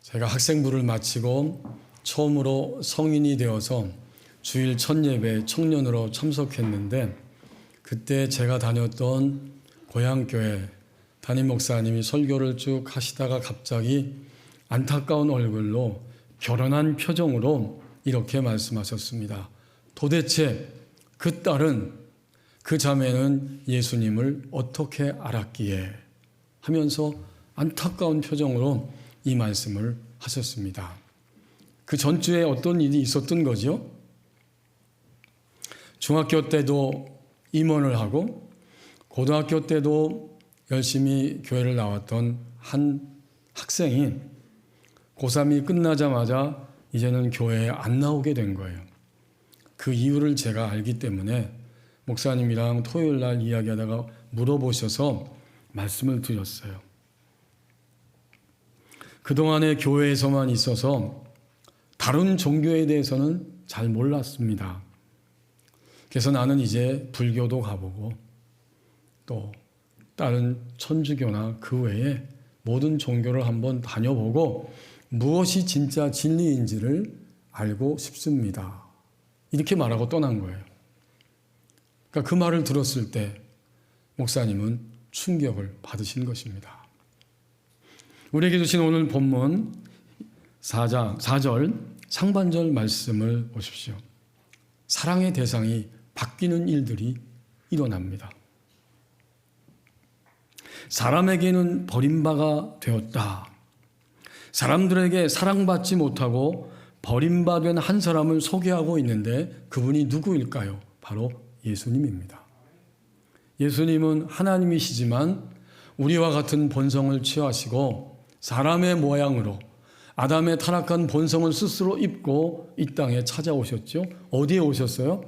제가 학생부를 마치고 처음으로 성인이 되어서 주일 첫 예배 청년으로 참석했는데, 그때 제가 다녔던 고향교회 담임 목사님이 설교를 쭉 하시다가 갑자기 안타까운 얼굴로 결연한 표정으로 이렇게 말씀하셨습니다. 도대체 그 딸은, 그 자매는 예수님을 어떻게 알았기에 하면서 안타까운 표정으로 이 말씀을 하셨습니다. 그 전주에 어떤 일이 있었던 거죠? 중학교 때도 임원을 하고 고등학교 때도 열심히 교회를 나왔던 한 학생이 고3이 끝나자마자 이제는 교회에 안 나오게 된 거예요. 그 이유를 제가 알기 때문에 목사님이랑 토요일 날 이야기하다가 물어보셔서 말씀을 드렸어요. 그동안에 교회에서만 있어서 다른 종교에 대해서는 잘 몰랐습니다. 그래서 나는 이제 불교도 가보고 또 다른 천주교나 그 외에 모든 종교를 한번 다녀보고 무엇이 진짜 진리인지를 알고 싶습니다. 이렇게 말하고 떠난 거예요. 그러니까 그 말을 들었을 때 목사님은 충격을 받으신 것입니다. 우리에게 주신 오늘 본문 4절 상반절 말씀을 보십시오. 사랑의 대상이 바뀌는 일들이 일어납니다. 사람에게는 버림바가 되었다. 사람들에게 사랑받지 못하고 버림받은 한 사람을 소개하고 있는데 그분이 누구일까요? 바로 예수님입니다. 예수님은 하나님이시지만 우리와 같은 본성을 취하시고 사람의 모양으로 아담의 타락한 본성을 스스로 입고 이 땅에 찾아오셨죠. 어디에 오셨어요?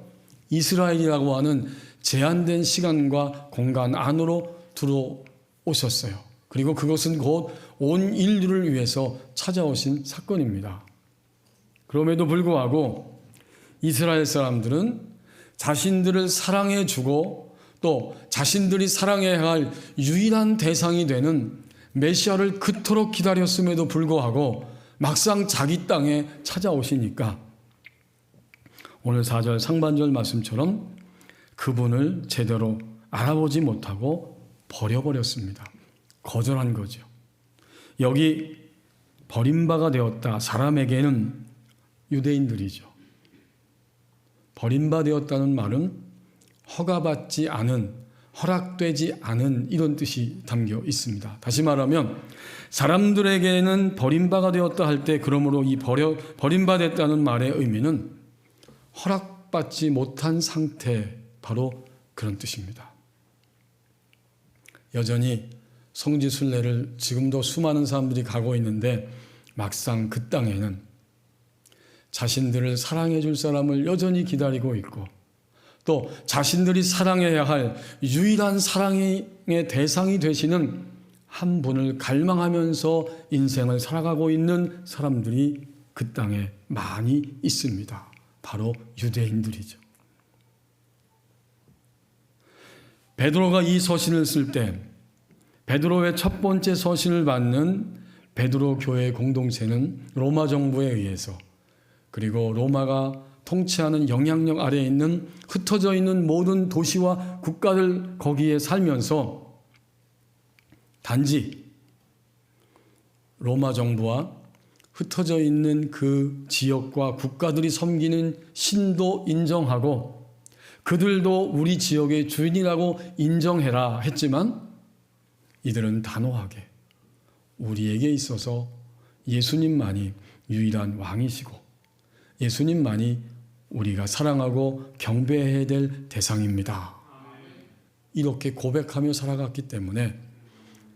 이스라엘이라고 하는 제한된 시간과 공간 안으로 들어오셨어요. 그리고 그것은 곧 온 인류를 위해서 찾아오신 사건입니다. 그럼에도 불구하고 이스라엘 사람들은 자신들을 사랑해 주고 또 자신들이 사랑해야 할 유일한 대상이 되는 메시아를 그토록 기다렸음에도 불구하고 막상 자기 땅에 찾아오시니까 오늘 4절 상반절 말씀처럼 그분을 제대로 알아보지 못하고 버려버렸습니다. 거절한 거죠. 여기 버림바가 되었다. 사람에게는 유대인들이죠. 버림받았다는 말은 허가받지 않은, 허락되지 않은 이런 뜻이 담겨 있습니다. 다시 말하면 사람들에게는 버림바가 되었다 할 때 그러므로 이 버림받았다는 말의 의미는 허락받지 못한 상태, 바로 그런 뜻입니다. 여전히 성지순례를 지금도 수많은 사람들이 가고 있는데 막상 그 땅에는 자신들을 사랑해 줄 사람을 여전히 기다리고 있고 또 자신들이 사랑해야 할 유일한 사랑의 대상이 되시는 한 분을 갈망하면서 인생을 살아가고 있는 사람들이 그 땅에 많이 있습니다. 바로 유대인들이죠. 베드로가 이 서신을 쓸 때 베드로의 첫 번째 서신을 받는 베드로 교회 공동체는 로마 정부에 의해서 그리고 로마가 통치하는 영향력 아래에 있는 흩어져 있는 모든 도시와 국가들 거기에 살면서 단지 로마 정부와 흩어져 있는 그 지역과 국가들이 섬기는 신도 인정하고 그들도 우리 지역의 주인이라고 인정해라 했지만 이들은 단호하게 우리에게 있어서 예수님만이 유일한 왕이시고 예수님만이 우리가 사랑하고 경배해야 될 대상입니다. 이렇게 고백하며 살아갔기 때문에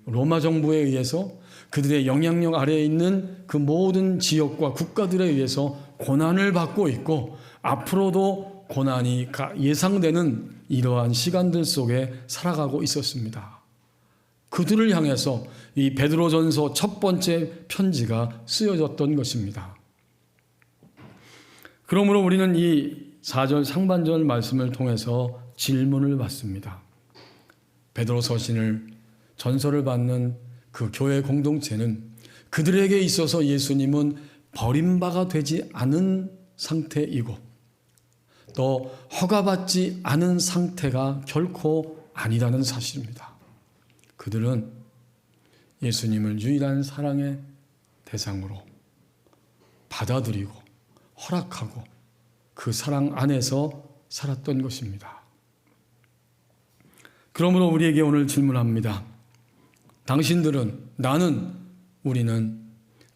로마 정부에 의해서 그들의 영향력 아래에 있는 그 모든 지역과 국가들에 의해서 고난을 받고 있고 앞으로도 고난이 예상되는 이러한 시간들 속에 살아가고 있었습니다. 그들을 향해서 이 베드로전서 첫 번째 편지가 쓰여졌던 것입니다. 그러므로 우리는 이 4절 상반절 말씀을 통해서 질문을 받습니다. 베드로 서신을 전서를 받는 그 교회 공동체는 그들에게 있어서 예수님은 버림바가 되지 않은 상태이고 또 허가받지 않은 상태가 결코 아니라는 사실입니다. 그들은 예수님을 유일한 사랑의 대상으로 받아들이고 허락하고 그 사랑 안에서 살았던 것입니다. 그러므로 우리에게 오늘 질문합니다. 당신들은, 나는, 우리는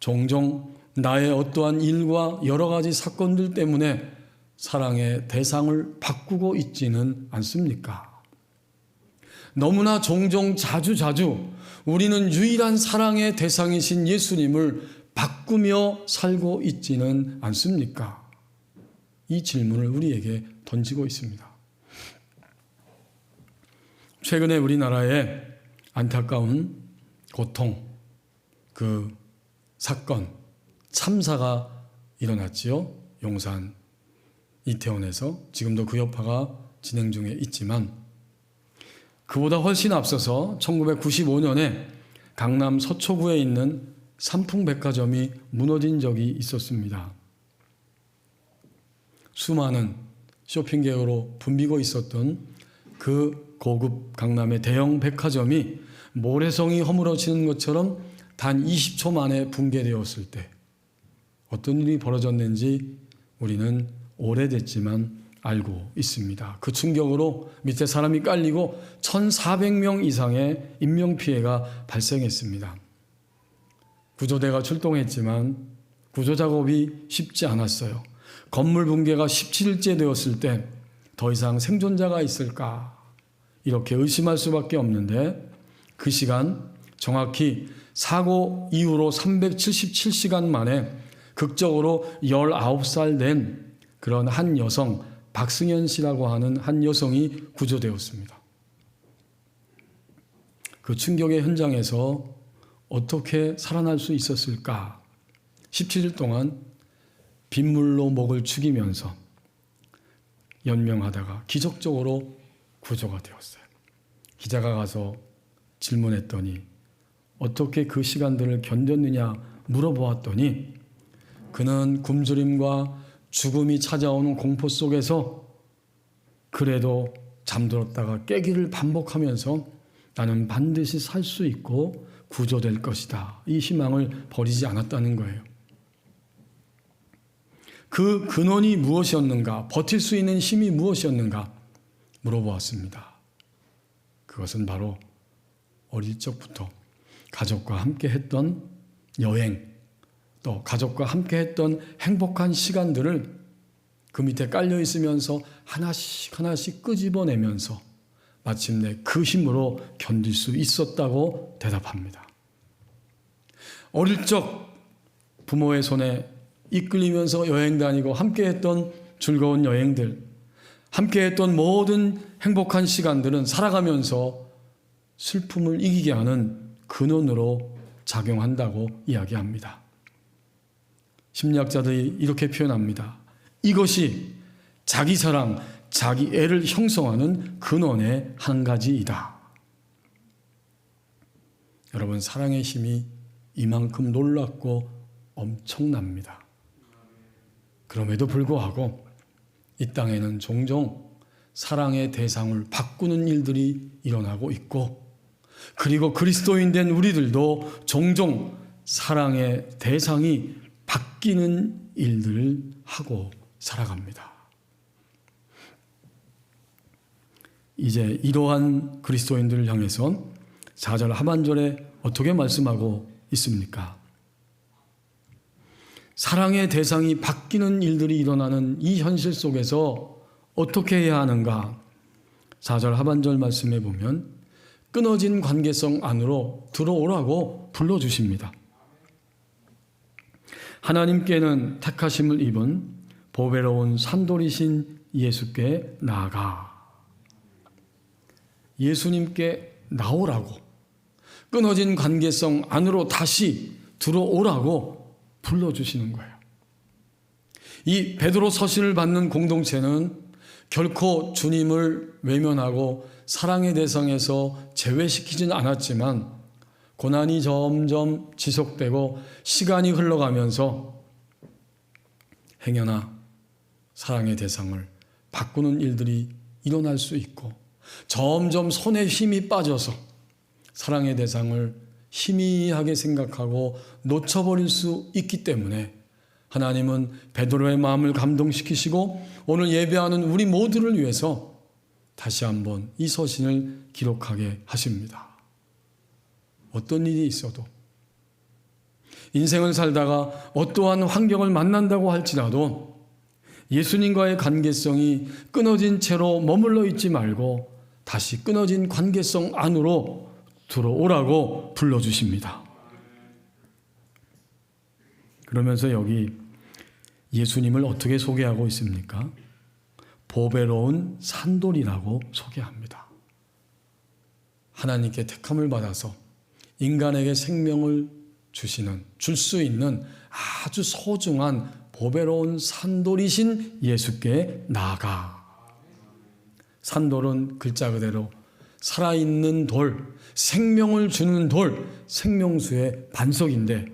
종종 나의 어떠한 일과 여러 가지 사건들 때문에 사랑의 대상을 바꾸고 있지는 않습니까? 너무나 종종 자주 우리는 유일한 사랑의 대상이신 예수님을 바꾸며 살고 있지는 않습니까? 이 질문을 우리에게 던지고 있습니다. 최근에 우리나라에 안타까운 고통, 그 사건, 참사가 일어났지요. 용산 이태원에서. 지금도 그 여파가 진행 중에 있지만 그보다 훨씬 앞서서 1995년에 강남 서초구에 있는 삼풍백화점이 무너진 적이 있었습니다. 수많은 쇼핑객으로 붐비고 있었던 그 고급 강남의 대형 백화점이 모래성이 허물어지는 것처럼 단 20초 만에 붕괴되었을 때 어떤 일이 벌어졌는지 우리는 오래됐지만 알고 있습니다. 그 충격으로 밑에 사람이 깔리고 1,400명 이상의 인명피해가 발생했습니다. 구조대가 출동했지만 구조작업이 쉽지 않았어요. 건물 붕괴가 17일째 되었을 때 더 이상 생존자가 있을까? 이렇게 의심할 수밖에 없는데 그 시간 정확히 사고 이후로 377시간 만에 극적으로 19살 된 그런 한 여성, 박승현 씨라고 하는 한 여성이 구조되었습니다. 그 충격의 현장에서 어떻게 살아날 수 있었을까? 17일 동안 빗물로 목을 축이면서 연명하다가 기적적으로 구조가 되었어요. 기자가 가서 질문했더니 어떻게 그 시간들을 견뎠느냐 물어보았더니 그는 굶주림과 죽음이 찾아오는 공포 속에서 그래도 잠들었다가 깨기를 반복하면서 나는 반드시 살 수 있고 구조될 것이다. 이 희망을 버리지 않았다는 거예요. 그 근원이 무엇이었는가? 버틸 수 있는 힘이 무엇이었는가? 물어보았습니다. 그것은 바로 어릴 적부터 가족과 함께 했던 여행, 또 가족과 함께 했던 행복한 시간들을 그 밑에 깔려 있으면서 하나씩 끄집어내면서 마침내 그 힘으로 견딜 수 있었다고 대답합니다. 어릴 적 부모의 손에 이끌리면서 여행 다니고 함께했던 즐거운 여행들, 함께했던 모든 행복한 시간들은 살아가면서 슬픔을 이기게 하는 근원으로 작용한다고 이야기합니다. 심리학자들이 이렇게 표현합니다. 이것이 자기 사랑, 자기 애를 형성하는 근원의 한 가지이다. 여러분, 사랑의 힘이 이만큼 놀랍고 엄청납니다. 그럼에도 불구하고 이 땅에는 종종 사랑의 대상을 바꾸는 일들이 일어나고 있고, 그리고 그리스도인 된 우리들도 종종 사랑의 대상이 바뀌는 일들을 하고 살아갑니다. 이제 이러한 그리스도인들을 향해서 4절 하반절에 어떻게 말씀하고 있습니까? 사랑의 대상이 바뀌는 일들이 일어나는 이 현실 속에서 어떻게 해야 하는가? 4절 하반절 말씀에 보면 끊어진 관계성 안으로 들어오라고 불러주십니다. 하나님께는 택하심을 입은 보배로운 산돌이신 예수께 나아가. 예수님께 나오라고, 끊어진 관계성 안으로 다시 들어오라고 불러주시는 거예요. 이 베드로 서신을 받는 공동체는 결코 주님을 외면하고 사랑의 대상에서 제외시키지는 않았지만 고난이 점점 지속되고 시간이 흘러가면서 행여나 사랑의 대상을 바꾸는 일들이 일어날 수 있고 점점 손에 힘이 빠져서 사랑의 대상을 희미하게 생각하고 놓쳐버릴 수 있기 때문에 하나님은 베드로의 마음을 감동시키시고 오늘 예배하는 우리 모두를 위해서 다시 한번 이 서신을 기록하게 하십니다. 어떤 일이 있어도 인생을 살다가 어떠한 환경을 만난다고 할지라도 예수님과의 관계성이 끊어진 채로 머물러 있지 말고 다시 끊어진 관계성 안으로 들어오라고 불러주십니다. 그러면서 여기 예수님을 어떻게 소개하고 있습니까? 보배로운 산돌이라고 소개합니다. 하나님께 택함을 받아서 인간에게 생명을 줄 수 있는 아주 소중한 보배로운 산돌이신 예수께 나아가. 산돌은 글자 그대로 살아있는 돌, 생명을 주는 돌, 생명수의 반석인데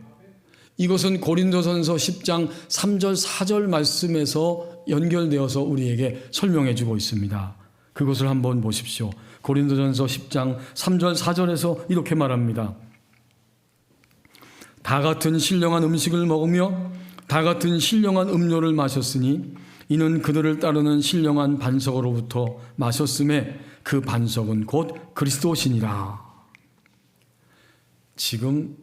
이것은 고린도전서 10장 3절 4절 말씀에서 연결되어서 우리에게 설명해 주고 있습니다. 그것을 한번 보십시오. 고린도전서 10장 3절 4절에서 이렇게 말합니다. 다 같은 신령한 음식을 먹으며 다 같은 신령한 음료를 마셨으니 이는 그들을 따르는 신령한 반석으로부터 마셨음에 그 반석은 곧 그리스도시니라. 지금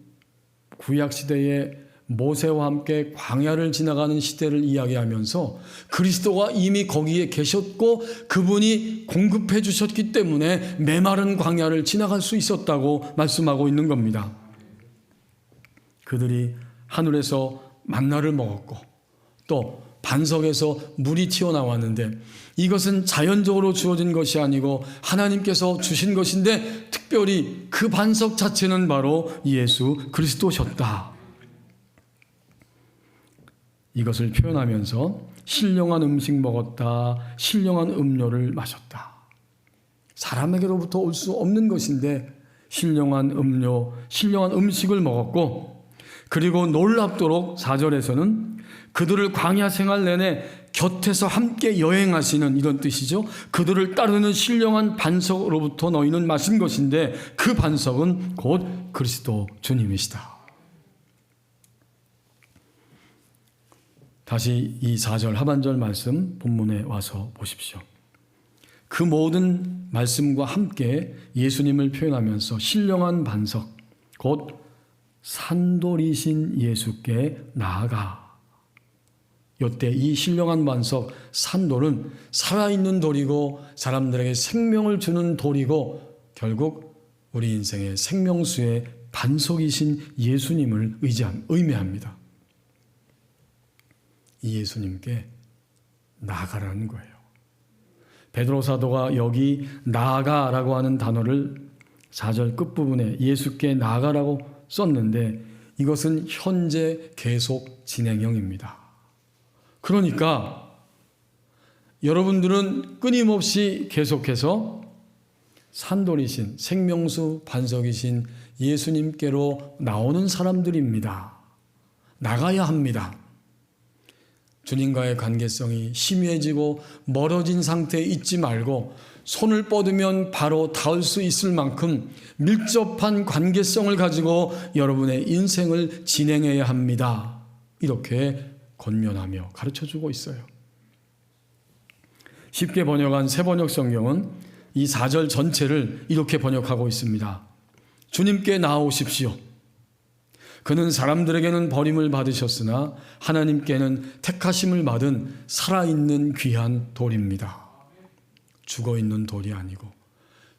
구약시대에 모세와 함께 광야를 지나가는 시대를 이야기하면서 그리스도가 이미 거기에 계셨고 그분이 공급해 주셨기 때문에 메마른 광야를 지나갈 수 있었다고 말씀하고 있는 겁니다. 그들이 하늘에서 만나를 먹었고 또 반석에서 물이 튀어나왔는데 이것은 자연적으로 주어진 것이 아니고 하나님께서 주신 것인데 특별히 그 반석 자체는 바로 예수 그리스도셨다. 이것을 표현하면서 신령한 음식 먹었다, 신령한 음료를 마셨다. 사람에게로부터 올 수 없는 것인데 신령한 음료, 신령한 음식을 먹었고 그리고 놀랍도록 4절에서는 그들을 광야 생활 내내 곁에서 함께 여행하시는 이런 뜻이죠. 그들을 따르는 신령한 반석으로부터 너희는 마신 것인데 그 반석은 곧 그리스도 주님이시다. 다시 이 4절 하반절 말씀 본문에 와서 보십시오. 그 모든 말씀과 함께 예수님을 표현하면서 신령한 반석 곧 산돌이신 예수께 나아가. 이때 이 신령한 반석 산돌은 살아있는 돌이고 사람들에게 생명을 주는 돌이고 결국 우리 인생의 생명수의 반석이신 예수님을 의미합니다. 이 예수님께 나아가라는 거예요. 베드로 사도가 여기 나아가라고 하는 단어를 4절 끝부분에 예수께 나아가라고 썼는데 이것은 현재 계속 진행형입니다. 그러니까 여러분들은 끊임없이 계속해서 산돌이신 생명수 반석이신 예수님께로 나오는 사람들입니다. 나가야 합니다. 주님과의 관계성이 희미해지고 멀어진 상태에 있지 말고 손을 뻗으면 바로 닿을 수 있을 만큼 밀접한 관계성을 가지고 여러분의 인생을 진행해야 합니다. 이렇게 권면하며 가르쳐주고 있어요. 쉽게 번역한 새번역 성경은 이 4절 전체를 이렇게 번역하고 있습니다. 주님께 나아오십시오. 그는 사람들에게는 버림을 받으셨으나 하나님께는 택하심을 받은 살아있는 귀한 돌입니다. 죽어있는 돌이 아니고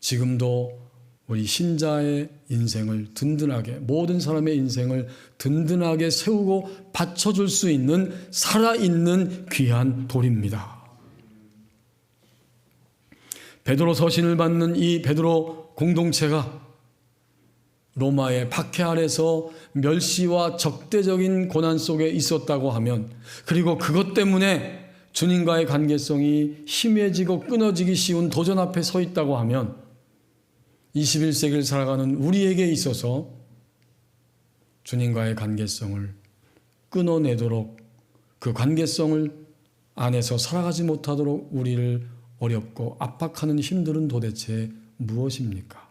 지금도 우리 신자의 인생을 든든하게 모든 사람의 인생을 든든하게 세우고 받쳐줄 수 있는 살아있는 귀한 돌입니다. 베드로 서신을 받는 이 베드로 공동체가 로마의 박해 아래서 멸시와 적대적인 고난 속에 있었다고 하면 그리고 그것 때문에 주님과의 관계성이 희미해지고 끊어지기 쉬운 도전 앞에 서 있다고 하면 21세기를 살아가는 우리에게 있어서 주님과의 관계성을 끊어내도록, 그 관계성을 안에서 살아가지 못하도록 우리를 어렵고 압박하는 힘들은 도대체 무엇입니까?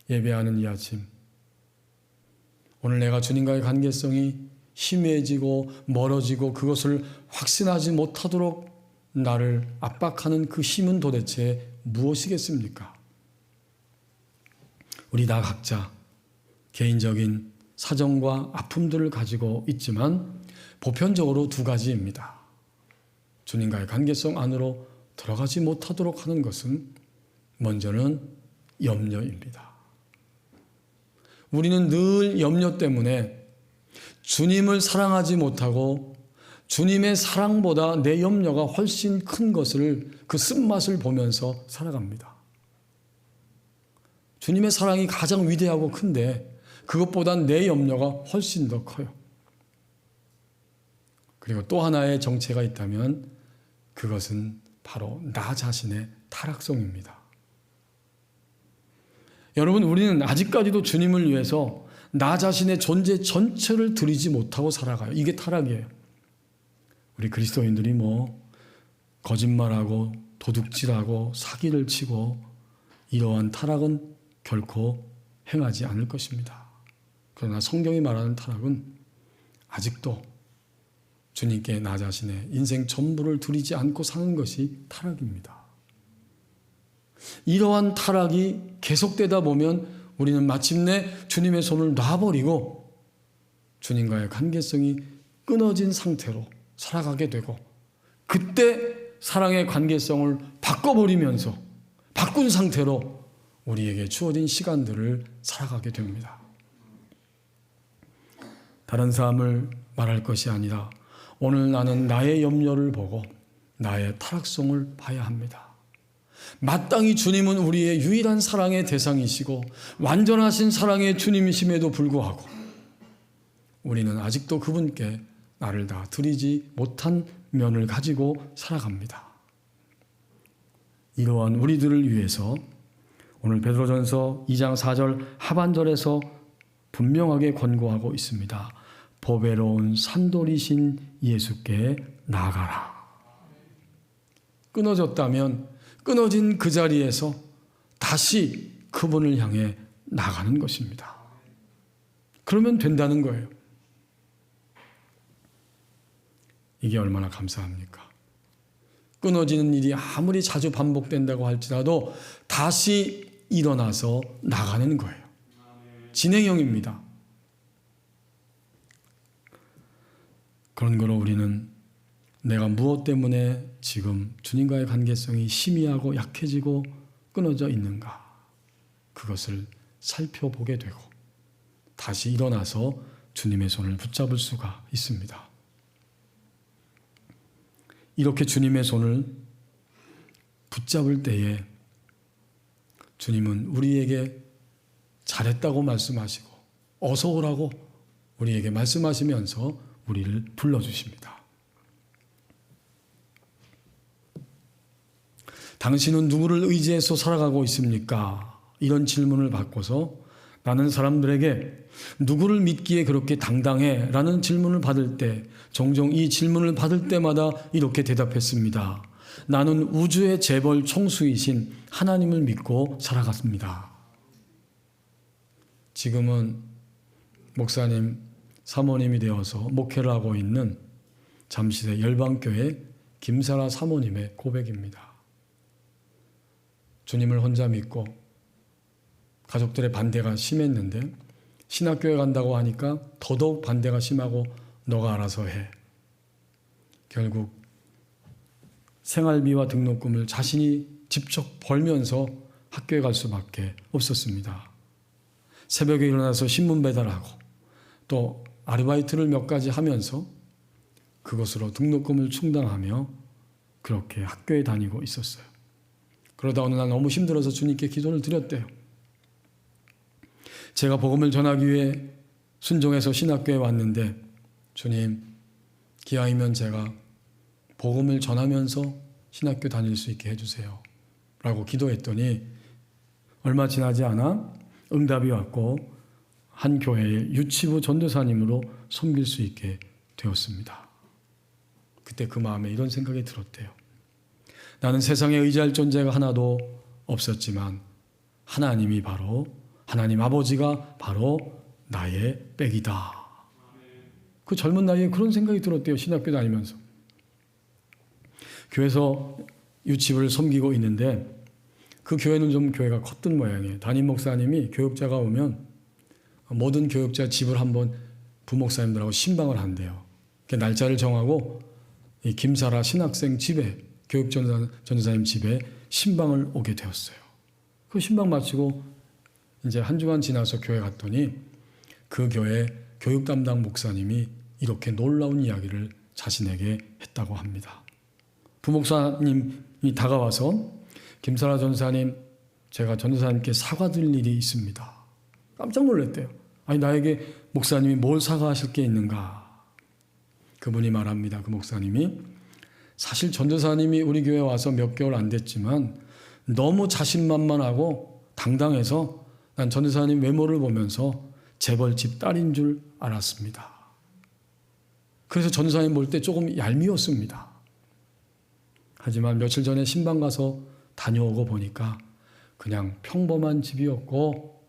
예배하는 이 아침, 오늘 내가 주님과의 관계성이 희미해지고 멀어지고 그것을 확신하지 못하도록 나를 압박하는 그 힘은 도대체 무엇이겠습니까? 우리 다 각자 개인적인 사정과 아픔들을 가지고 있지만 보편적으로 두 가지입니다. 주님과의 관계성 안으로 들어가지 못하도록 하는 것은 먼저는 염려입니다. 우리는 늘 염려 때문에 주님을 사랑하지 못하고 주님의 사랑보다 내 염려가 훨씬 큰 것을, 그 쓴맛을 보면서 살아갑니다. 주님의 사랑이 가장 위대하고 큰데 그것보단 내 염려가 훨씬 더 커요. 그리고 또 하나의 정체가 있다면 그것은 바로 나 자신의 타락성입니다. 여러분, 우리는 아직까지도 주님을 위해서 나 자신의 존재 전체를 드리지 못하고 살아가요. 이게 타락이에요. 우리 그리스도인들이 거짓말하고 도둑질하고 사기를 치고 이러한 타락은 결코 행하지 않을 것입니다. 그러나 성경이 말하는 타락은 아직도 주님께 나 자신의 인생 전부를 드리지 않고 사는 것이 타락입니다. 이러한 타락이 계속되다 보면 우리는 마침내 주님의 손을 놔버리고 주님과의 관계성이 끊어진 상태로 살아가게 되고, 그때 사랑의 관계성을 바꿔버리면서 바꾼 상태로 우리에게 주어진 시간들을 살아가게 됩니다. 다른 사람을 말할 것이 아니라 오늘 나는 나의 염려를 보고 나의 타락성을 봐야 합니다. 마땅히 주님은 우리의 유일한 사랑의 대상이시고 완전하신 사랑의 주님이심에도 불구하고 우리는 아직도 그분께 나를 다 드리지 못한 면을 가지고 살아갑니다. 이러한 우리들을 위해서 오늘 베드로전서 2장 4절 하반절에서 분명하게 권고하고 있습니다. 보배로운 산돌이신 예수께 나아가라. 끊어졌다면 끊어진 그 자리에서 다시 그분을 향해 나가는 것입니다. 그러면 된다는 거예요. 이게 얼마나 감사합니까? 끊어지는 일이 아무리 자주 반복된다고 할지라도 다시 일어나서 나가는 거예요. 진행형입니다. 그런 거로 우리는 내가 무엇 때문에 지금 주님과의 관계성이 희미하고 약해지고 끊어져 있는가, 그것을 살펴보게 되고 다시 일어나서 주님의 손을 붙잡을 수가 있습니다. 이렇게 주님의 손을 붙잡을 때에 주님은 우리에게 잘했다고 말씀하시고 어서 오라고 우리에게 말씀하시면서 우리를 불러주십니다. 당신은 누구를 의지해서 살아가고 있습니까? 이런 질문을 받고서 나는 사람들에게 누구를 믿기에 그렇게 당당해? 라는 질문을 받을 때 종종 이 질문을 받을 때마다 이렇게 대답했습니다. 나는 우주의 재벌 총수이신 하나님을 믿고 살아갔습니다. 지금은 목사님, 사모님이 되어서 목회를 하고 있는 잠실의 열방교회 김사라 사모님의 고백입니다. 주님을 혼자 믿고 가족들의 반대가 심했는데 신학교에 간다고 하니까 더더욱 반대가 심하고 너가 알아서 해. 결국 생활비와 등록금을 자신이 직접 벌면서 학교에 갈 수밖에 없었습니다. 새벽에 일어나서 신문 배달하고 또 아르바이트를 몇 가지 하면서 그것으로 등록금을 충당하며 그렇게 학교에 다니고 있었어요. 그러다 어느 날 너무 힘들어서 주님께 기도를 드렸대요. 제가 복음을 전하기 위해 순종해서 신학교에 왔는데 주님, 기왕이면 제가 복음을 전하면서 신학교 다닐 수 있게 해주세요 라고 기도했더니 얼마 지나지 않아 응답이 왔고 한 교회의 유치부 전도사님으로 섬길 수 있게 되었습니다. 그때 그 마음에 이런 생각이 들었대요. 나는 세상에 의지할 존재가 하나도 없었지만 하나님이 바로, 하나님 아버지가 바로 나의 백이다. 그 젊은 나이에 그런 생각이 들었대요. 신학교 다니면서. 교회에서 유치부를 섬기고 있는데 그 교회는 좀 교회가 컸던 모양이에요. 담임 목사님이 교육자가 오면 모든 교육자 집을 한번 부목사님들하고 신방을 한대요. 날짜를 정하고 이 김사라 신학생 집에, 교육전도사님 집에 신방을 오게 되었어요. 그 신방 마치고 이제 한 주간 지나서 교회 갔더니 그 교회 교육 담당 목사님이 이렇게 놀라운 이야기를 자신에게 했다고 합니다. 부목사님이 다가와서 김사라 전사님, 제가 전도사님께 사과드릴 일이 있습니다. 깜짝 놀랐대요. 아니, 나에게 목사님이 뭘 사과하실 게 있는가? 그분이 말합니다. 그 목사님이 사실 전도사님이 우리 교회 와서 몇 개월 안 됐지만 너무 자신만만하고 당당해서 난 전도사님 외모를 보면서 재벌집 딸인 줄 알았습니다. 그래서 전도사님 볼 때 조금 얄미웠습니다. 하지만 며칠 전에 신방 가서 다녀오고 보니까 그냥 평범한 집이었고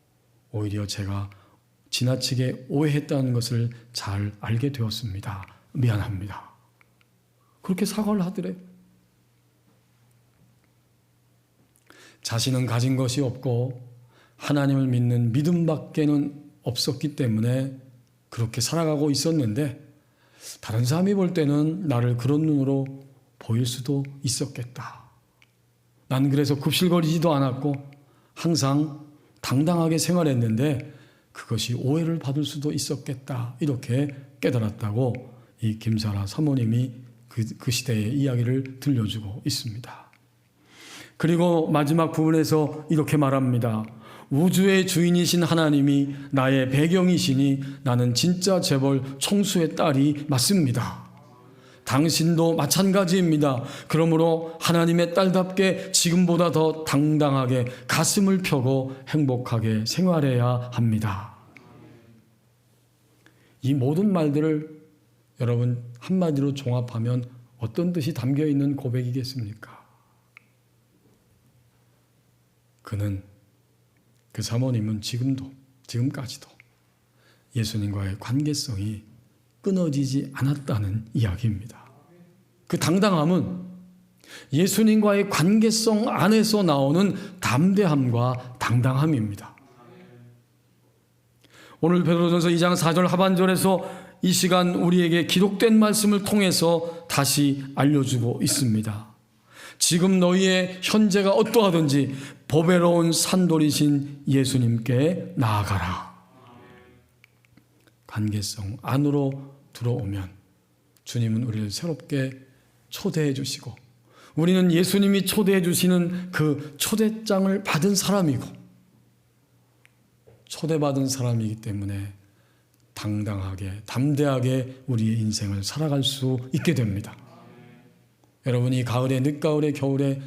오히려 제가 지나치게 오해했다는 것을 잘 알게 되었습니다. 미안합니다. 그렇게 사과를 하더래요. 자신은 가진 것이 없고 하나님을 믿는 믿음밖에는 없었기 때문에 그렇게 살아가고 있었는데 다른 사람이 볼 때는 나를 그런 눈으로 보일 수도 있었겠다. 난 그래서 굽실거리지도 않았고 항상 당당하게 생활했는데 그것이 오해를 받을 수도 있었겠다. 이렇게 깨달았다고 이 김사라 사모님이 그 시대의 이야기를 들려주고 있습니다. 그리고 마지막 부분에서 이렇게 말합니다. 우주의 주인이신 하나님이 나의 배경이시니 나는 진짜 재벌 총수의 딸이 맞습니다. 당신도 마찬가지입니다. 그러므로 하나님의 딸답게 지금보다 더 당당하게 가슴을 펴고 행복하게 생활해야 합니다. 이 모든 말들을 여러분 한마디로 종합하면 어떤 뜻이 담겨 있는 고백이겠습니까? 그 사모님은 지금까지도 예수님과의 관계성이 끊어지지 않았다는 이야기입니다. 그 당당함은 예수님과의 관계성 안에서 나오는 담대함과 당당함입니다. 오늘 베드로전서 2장 4절 하반절에서 이 시간 우리에게 기록된 말씀을 통해서 다시 알려주고 있습니다. 지금 너희의 현재가 어떠하든지 보배로운 산돌이신 예수님께 나아가라. 관계성 안으로 들어오면 주님은 우리를 새롭게 초대해 주시고 우리는 예수님이 초대해 주시는 그 초대장을 받은 사람이고 초대받은 사람이기 때문에 당당하게 담대하게 우리의 인생을 살아갈 수 있게 됩니다. 여러분이 가을에 늦가을에 겨울에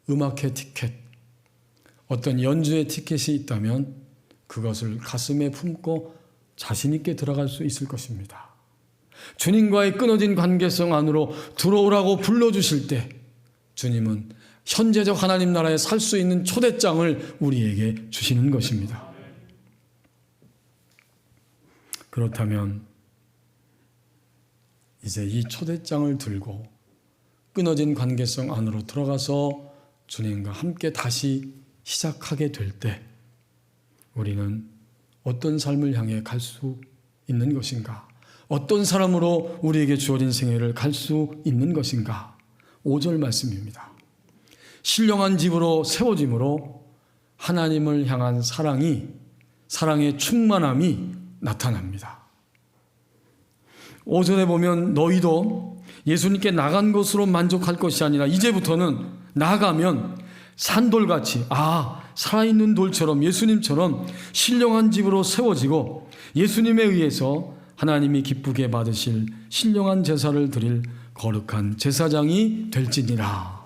음악회 티켓 어떤 연주의 티켓이 있다면 그것을 가슴에 품고 자신 있게 들어갈 수 있을 것입니다. 주님과의 끊어진 관계성 안으로 들어오라고 불러주실 때 주님은 현재적 하나님 나라에 살 수 있는 초대장을 우리에게 주시는 것입니다. 그렇다면 이제 이 초대장을 들고 끊어진 관계성 안으로 들어가서 주님과 함께 다시 시작하게 될 때 우리는 어떤 삶을 향해 갈 수 있는 것인가? 어떤 사람으로 우리에게 주어진 생애를 갈 수 있는 것인가? 5절 말씀입니다. 신령한 집으로 세워짐으로 하나님을 향한 사랑의 충만함이 나타납니다. 5절에 보면 너희도 예수님께 나간 것으로 만족할 것이 아니라 이제부터는 나아가면 산돌같이 살아있는 돌처럼 예수님처럼 신령한 집으로 세워지고 예수님에 의해서 하나님이 기쁘게 받으실 신령한 제사를 드릴 거룩한 제사장이 될지니라.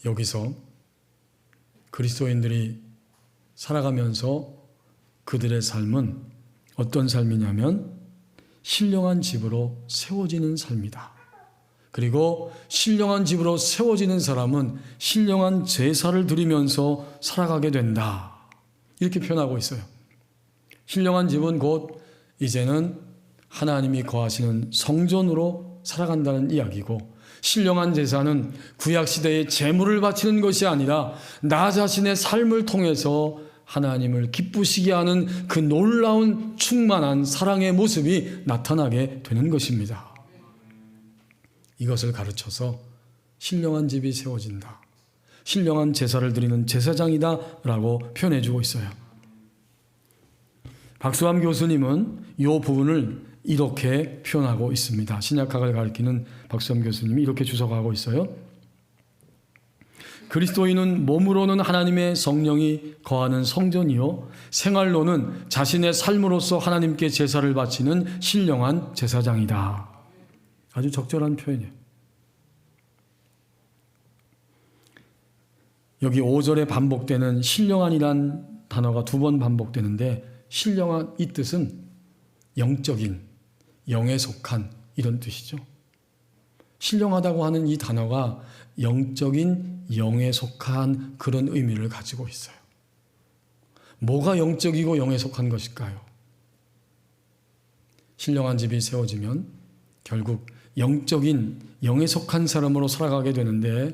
여기서 그리스도인들이 살아가면서 그들의 삶은 어떤 삶이냐면 신령한 집으로 세워지는 삶이다. 그리고 신령한 집으로 세워지는 사람은 신령한 제사를 드리면서 살아가게 된다. 이렇게 표현하고 있어요. 신령한 집은 곧 이제는 하나님이 거하시는 성전으로 살아간다는 이야기고, 신령한 제사는 구약시대에 제물을 바치는 것이 아니라 나 자신의 삶을 통해서 하나님을 기쁘시게 하는 그 놀라운 충만한 사랑의 모습이 나타나게 되는 것입니다. 이것을 가르쳐서 신령한 집이 세워진다, 신령한 제사를 드리는 제사장이다 라고 표현해 주고 있어요. 박수함 교수님은 이 부분을 이렇게 표현하고 있습니다. 신약학을 가리키는 박수함 교수님이 이렇게 주석하고 있어요. 그리스도인은 몸으로는 하나님의 성령이 거하는 성전이요, 생활로는 자신의 삶으로서 하나님께 제사를 바치는 신령한 제사장이다. 아주 적절한 표현이에요. 여기 5절에 반복되는 신령한이란 단어가 2번 반복되는데, 신령한 이 뜻은 영적인, 영에 속한 이런 뜻이죠. 신령하다고 하는 이 단어가 영적인, 영에 속한 그런 의미를 가지고 있어요. 뭐가 영적이고 영에 속한 것일까요? 신령한 집이 세워지면 결국 영적인, 영에 속한 사람으로 살아가게 되는데,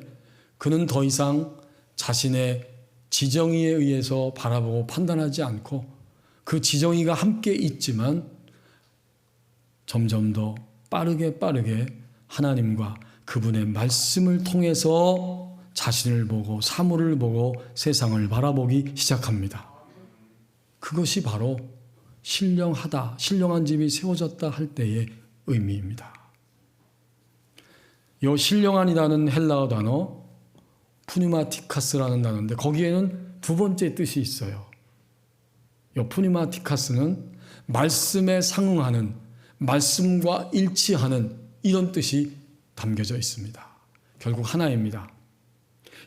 그는 더 이상 자신의 지정의에 의해서 바라보고 판단하지 않고 그 지정의가 함께 있지만 점점 더 빠르게 하나님과 그분의 말씀을 통해서 자신을 보고 사물을 보고 세상을 바라보기 시작합니다. 그것이 바로 신령하다, 신령한 집이 세워졌다 할 때의 의미입니다. 이 신령한이라는 헬라어 단어 푸니마티카스라는 단어인데, 거기에는 2번째 뜻이 있어요. 이 푸니마티카스는 말씀에 상응하는, 말씀과 일치하는 이런 뜻이 담겨져 있습니다. 결국 하나입니다.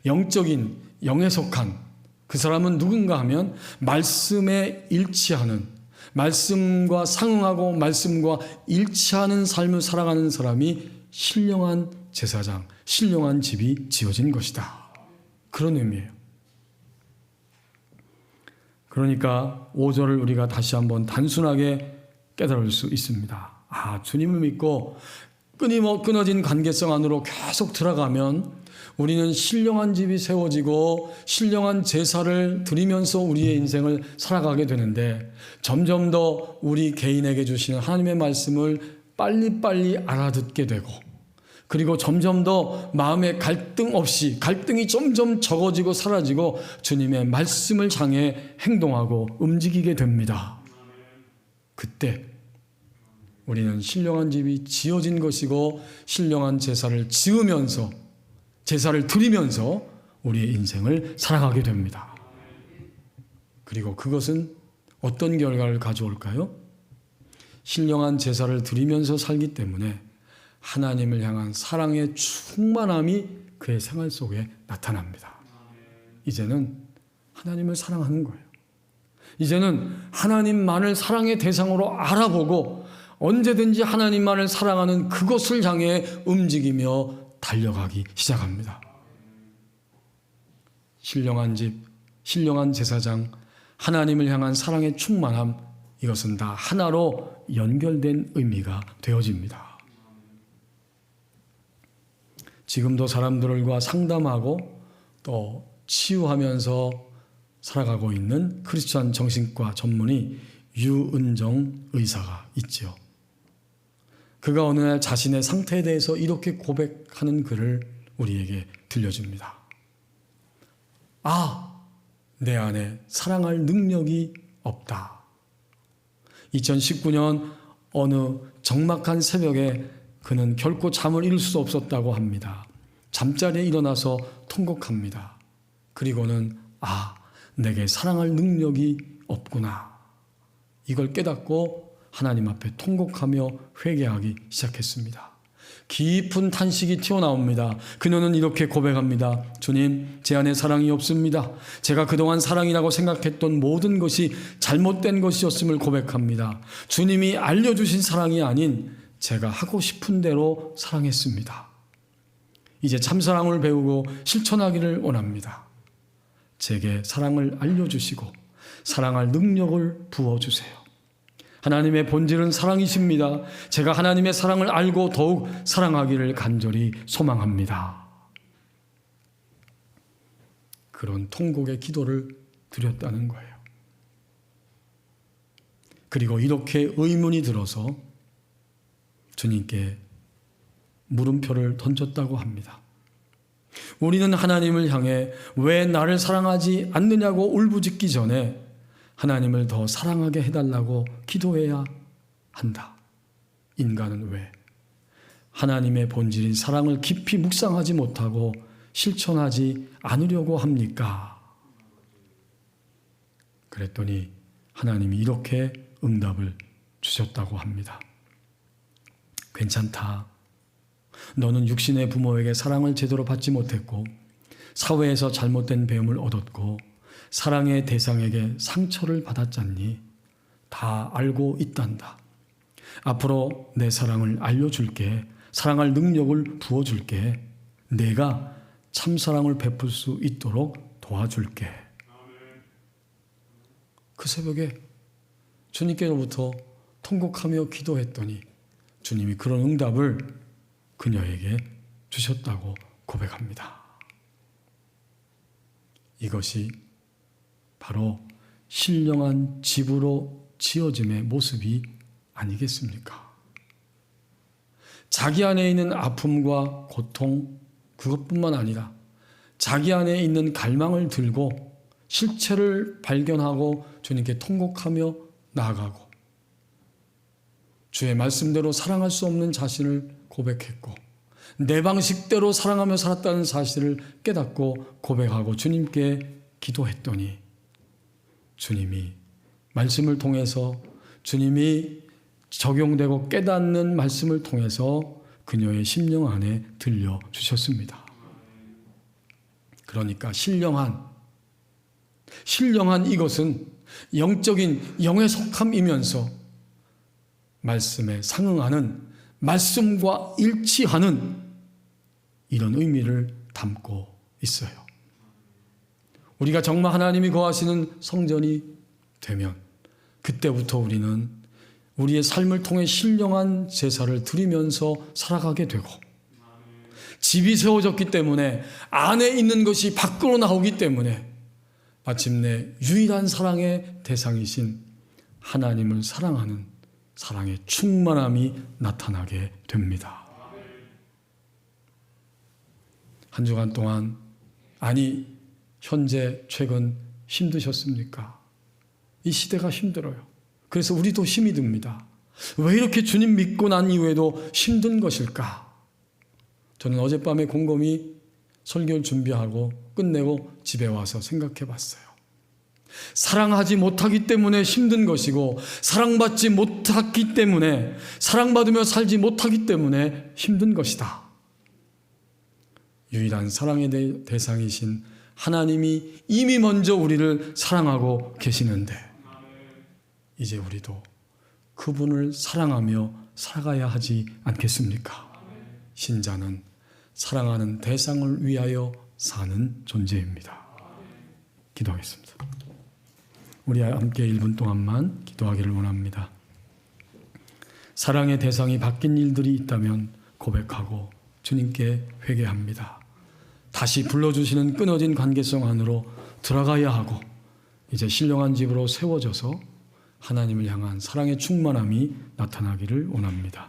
영적인, 영에 속한 그 사람은 누군가 하면 말씀에 일치하는, 말씀과 상응하고 말씀과 일치하는 삶을 살아가는 사람이 신령한 제사장, 신령한 집이 지어진 것이다. 그런 의미예요. 그러니까 5절을 우리가 다시 한번 단순하게 깨달을 수 있습니다. 주님을 믿고 끊어진 관계성 안으로 계속 들어가면 우리는 신령한 집이 세워지고 신령한 제사를 드리면서 우리의 인생을 살아가게 되는데, 점점 더 우리 개인에게 주시는 하나님의 말씀을 빨리빨리 알아듣게 되고, 그리고 점점 더 마음의 갈등이 점점 적어지고 사라지고 주님의 말씀을 향해 행동하고 움직이게 됩니다. 그때 우리는 신령한 집이 지어진 것이고, 신령한 제사를 지으면서, 제사를 드리면서 우리의 인생을 살아가게 됩니다. 그리고 그것은 어떤 결과를 가져올까요? 신령한 제사를 드리면서 살기 때문에 하나님을 향한 사랑의 충만함이 그의 생활 속에 나타납니다. 이제는 하나님을 사랑하는 거예요. 이제는 하나님만을 사랑의 대상으로 알아보고 언제든지 하나님만을 사랑하는 그것을 향해 움직이며 달려가기 시작합니다. 신령한 집, 신령한 제사장, 하나님을 향한 사랑의 충만함, 이것은 다 하나로 연결된 의미가 되어집니다. 지금도 사람들과 상담하고 또 치유하면서 살아가고 있는 크리스천 정신과 전문의 유은정 의사가 있죠. 그가 어느 날 자신의 상태에 대해서 이렇게 고백하는 글을 우리에게 들려줍니다. 내 안에 사랑할 능력이 없다. 2019년 어느 적막한 새벽에 그는 결코 잠을 이룰 수 없었다고 합니다. 잠자리에 일어나서 통곡합니다. 그리고는 내게 사랑할 능력이 없구나. 이걸 깨닫고 하나님 앞에 통곡하며 회개하기 시작했습니다. 깊은 탄식이 튀어나옵니다. 그녀는 이렇게 고백합니다. 주님, 제 안에 사랑이 없습니다. 제가 그동안 사랑이라고 생각했던 모든 것이 잘못된 것이었음을 고백합니다. 주님이 알려주신 사랑이 아닌 제가 하고 싶은 대로 사랑했습니다. 이제 참사랑을 배우고 실천하기를 원합니다. 제게 사랑을 알려주시고 사랑할 능력을 부어주세요. 하나님의 본질은 사랑이십니다. 제가 하나님의 사랑을 알고 더욱 사랑하기를 간절히 소망합니다. 그런 통곡의 기도를 드렸다는 거예요. 그리고 이렇게 의문이 들어서 주님께 물음표를 던졌다고 합니다. 우리는 하나님을 향해 왜 나를 사랑하지 않느냐고 울부짖기 전에 하나님을 더 사랑하게 해달라고 기도해야 한다. 인간은 왜 하나님의 본질인 사랑을 깊이 묵상하지 못하고 실천하지 않으려고 합니까? 그랬더니 하나님이 이렇게 응답을 주셨다고 합니다. 괜찮다. 너는 육신의 부모에게 사랑을 제대로 받지 못했고 사회에서 잘못된 배움을 얻었고 사랑의 대상에게 상처를 받았잖니. 다 알고 있단다. 앞으로 내 사랑을 알려줄게. 사랑할 능력을 부어줄게. 내가 참사랑을 베풀 수 있도록 도와줄게. 그 새벽에 주님께로부터 통곡하며 기도했더니 주님이 그런 응답을 그녀에게 주셨다고 고백합니다. 이것이 바로 신령한 집으로 지어짐의 모습이 아니겠습니까? 자기 안에 있는 아픔과 고통, 그것뿐만 아니라 자기 안에 있는 갈망을 들고 실체를 발견하고 주님께 통곡하며 나아가고 주의 말씀대로 사랑할 수 없는 자신을 고백했고 내 방식대로 사랑하며 살았다는 사실을 깨닫고 고백하고 주님께 기도했더니 주님이 말씀을 통해서 주님이 적용되고 깨닫는 말씀을 통해서 그녀의 심령 안에 들려주셨습니다. 그러니까 신령한 이것은 영적인 영의 속함이면서 말씀에 상응하는 말씀과 일치하는 이런 의미를 담고 있어요. 우리가 정말 하나님이 거하시는 성전이 되면 그때부터 우리는 우리의 삶을 통해 신령한 제사를 드리면서 살아가게 되고 집이 세워졌기 때문에 안에 있는 것이 밖으로 나오기 때문에 마침내 유일한 사랑의 대상이신 하나님을 사랑하는 사랑의 충만함이 나타나게 됩니다. 한 주간 동안 현재 최근 힘드셨습니까? 이 시대가 힘들어요. 그래서 우리도 힘이 듭니다. 왜 이렇게 주님 믿고 난 이후에도 힘든 것일까? 저는 어젯밤에 곰곰이 설교를 준비하고 끝내고 집에 와서 생각해 봤어요. 사랑하지 못하기 때문에 힘든 것이고 사랑받지 못했기 때문에 사랑받으며 살지 못하기 때문에 힘든 것이다. 유일한 사랑의 대상이신 하나님이 이미 먼저 우리를 사랑하고 계시는데 이제 우리도 그분을 사랑하며 살아가야 하지 않겠습니까? 신자는 사랑하는 대상을 위하여 사는 존재입니다. 기도하겠습니다. 우리 함께 1분 동안만 기도하기를 원합니다. 사랑의 대상이 바뀐 일들이 있다면 고백하고 주님께 회개합니다. 다시 불러주시는 끊어진 관계성 안으로 들어가야 하고 이제 신령한 집으로 세워져서 하나님을 향한 사랑의 충만함이 나타나기를 원합니다.